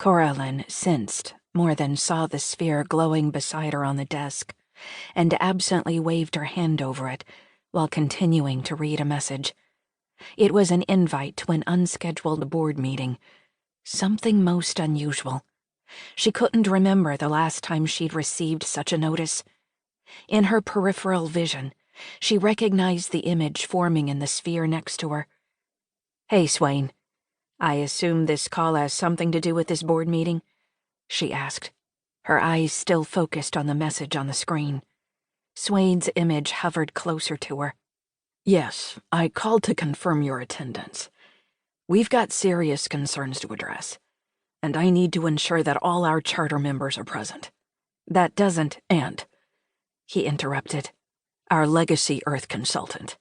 Corilan sensed more than saw the sphere glowing beside her on the desk, and absently waved her hand over it while continuing to read a message. It was an invite to an unscheduled board meeting. Something most unusual. She couldn't remember the last time she'd received such a notice. In her peripheral vision, she recognized the image forming in the sphere next to her. "Hey, Swain. I assume this call has something to do with this board meeting?" she asked, her eyes still focused on the message on the screen. Swain's image hovered closer to her. "Yes, I called to confirm your attendance. We've got serious concerns to address, and I need to ensure that all our charter members are present. That doesn't end," he interrupted, "our legacy Earth consultant."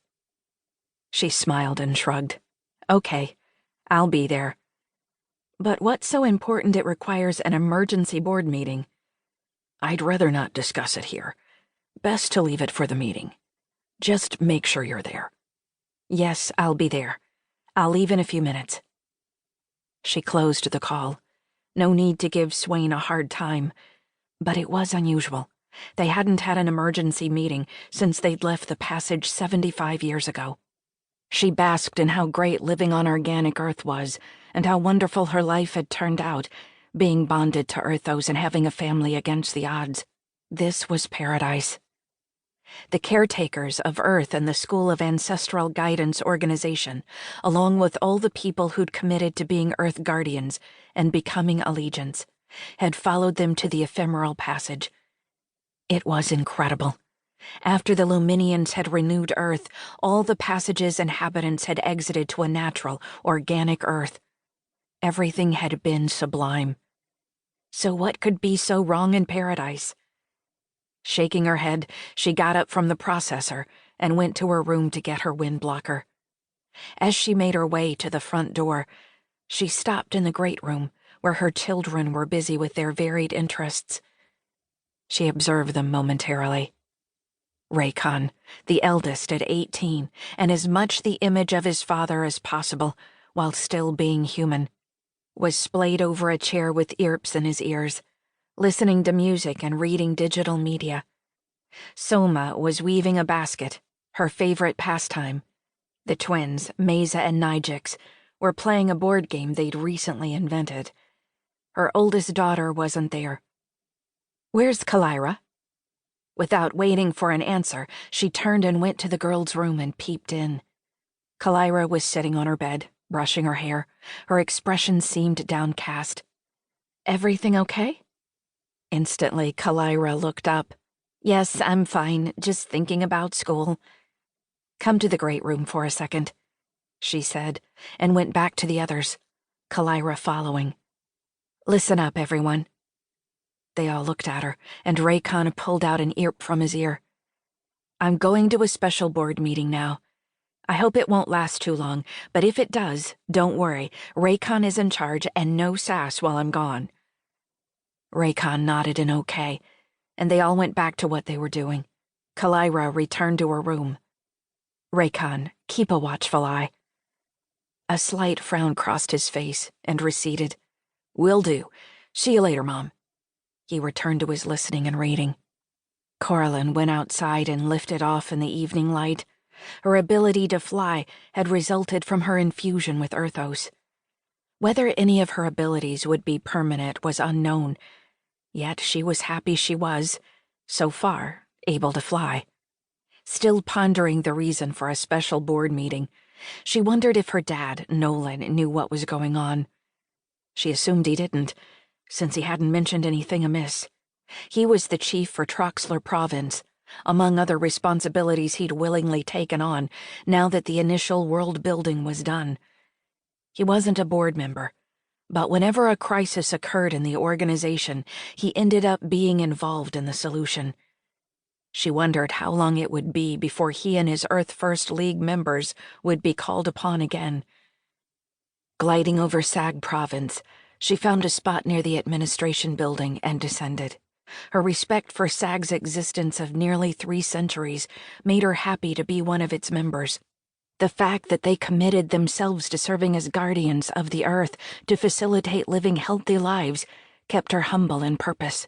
She smiled and shrugged. "Okay, I'll be there. But what's so important it requires an emergency board meeting?" "I'd rather not discuss it here. Best to leave it for the meeting. Just make sure you're there." "Yes, I'll be there. I'll leave in a few minutes." She closed the call. No need to give Swain a hard time, but it was unusual. They hadn't had an emergency meeting since they'd left the passage 75 years ago. She basked in how great living on organic Earth was, and how wonderful her life had turned out, being bonded to Earthos and having a family against the odds. This was paradise. The caretakers of Earth and the School of Ancestral Guidance organization, along with all the people who'd committed to being Earth Guardians and becoming allegiance, had followed them to the ephemeral passage. It was incredible. After the Luminians had renewed Earth, all the passage's inhabitants had exited to a natural, organic Earth. Everything had been sublime. So what could be so wrong in paradise? Shaking her head, she got up from the processor and went to her room to get her wind blocker. As she made her way to the front door, she stopped in the great room where her children were busy with their varied interests. She observed them momentarily. Raycon, the eldest at 18, and as much the image of his father as possible, while still being human, was splayed over a chair with earps in his ears, listening to music and reading digital media. Soma was weaving a basket, her favorite pastime. The twins, Mesa and Nijix, were playing a board game they'd recently invented. Her oldest daughter wasn't there. "Where's Kalira?" Without waiting for an answer, she turned and went to the girl's room and peeped in. Kalira was sitting on her bed, brushing her hair. Her expression seemed downcast. "Everything okay?" Instantly, Kalira looked up. "Yes, I'm fine, just thinking about school." "Come to the great room for a second," she said, and went back to the others, Kalira following. "Listen up, everyone." They all looked at her, and Raycon pulled out an earp from his ear. "I'm going to a special board meeting now. I hope it won't last too long, but if it does, don't worry. Raycon is in charge, and no sass while I'm gone." Raycon nodded in okay, and they all went back to what they were doing. Kalira returned to her room. "Raycon, keep a watchful eye." A slight frown crossed his face and receded. "Will do. See you later, Mom." He returned to his listening and reading. Corilan went outside and lifted off in the evening light. Her ability to fly had resulted from her infusion with Earthos. Whether any of her abilities would be permanent was unknown, yet she was happy she was, so far, able to fly. Still pondering the reason for a special board meeting, she wondered if her dad, Nolan, knew what was going on. She assumed he didn't, since he hadn't mentioned anything amiss. He was the chief for Troxler Province, among other responsibilities he'd willingly taken on now that the initial world building was done. He wasn't a board member, but whenever a crisis occurred in the organization, he ended up being involved in the solution. She wondered how long it would be before he and his Earth First League members would be called upon again. Gliding over Sag Province, she found a spot near the administration building and descended. Her respect for Sag's existence of nearly 3 centuries made her happy to be one of its members. The fact that they committed themselves to serving as guardians of the earth to facilitate living healthy lives kept her humble in purpose.